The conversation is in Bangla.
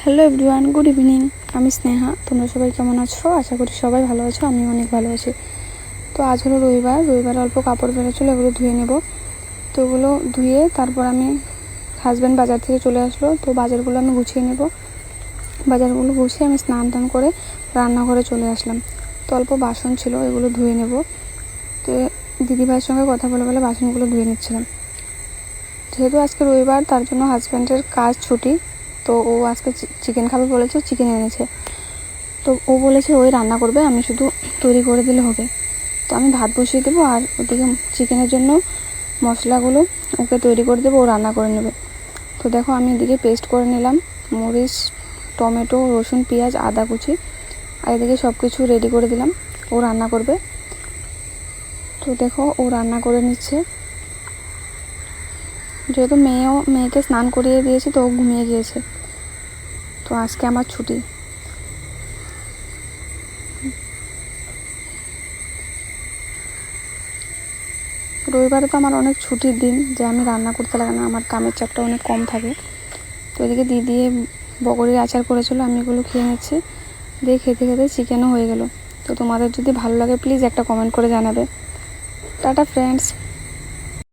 Hello everyone, good evening. আমি স্নেহা। তোমরা সবাই কেমন আছো? আশা করি সবাই ভালো আছো। আমি অনেক ভালো আছি। তো আজ হলো রবিবার অল্প কাপড় বেরোচ্ছিলো, এগুলো ধুয়ে নেব। তো ওগুলো ধুয়ে তারপর আমি হাজব্যান্ড বাজার থেকে চলে আসলো, তো বাজারগুলো আমি গুছিয়ে নেব। বাজারগুলো গুছিয়ে আমি স্নান টান করে রান্নাঘরে চলে আসলাম। তো অল্প বাসন ছিল, এগুলো ধুয়ে নেব। তো দিদিভাইয়ের সঙ্গে কথা বলে বলে বাসনগুলো ধুয়ে নিচ্ছিলাম। যেহেতু আজকে রবিবার, তার জন্য হাজব্যান্ডের কাজ ছুটি। তো ও আজকে চিকেন খাবে বলেছে, চিকেন এনেছে। তো ও বলেছে ওই রান্না করবে, আমি শুধু তৈরি করে দিলে হবে। তো আমি ভাত বসিয়ে দেবো, আর ওদিকে চিকেনের জন্য মশলাগুলো ওকে তৈরি করে দেবো, ও রান্না করে নেবে। তো দেখো আমি এদিকে পেস্ট করে নিলাম, মরিচ, টমেটো, রসুন, পেঁয়াজ, আদা কুচি, আর এদিকে সব কিছু রেডি করে দিলাম, ও রান্না করবে। তো দেখো ও রান্না করে নিচ্ছে। যেহেতু মেয়েকে স্নান করিয়ে দিয়েছি, তো ও ঘুমিয়ে গিয়েছে। তো আজকে আমার ছুটি। রবিবারে তো আমার অনেক ছুটির দিন, যে আমি রান্না করতে লাগে না, আমার কামের চাপটা অনেক কম থাকে। তো এদিকে দিদি বগরির আচার করেছিল, আমি এগুলো খেয়ে নিচ্ছি। দিয়ে খেতে খেতে চিকেনও হয়ে গেল। তো তোমাদের যদি ভালো লাগে প্লিজ একটা কমেন্ট করে জানাবে। Tata friends.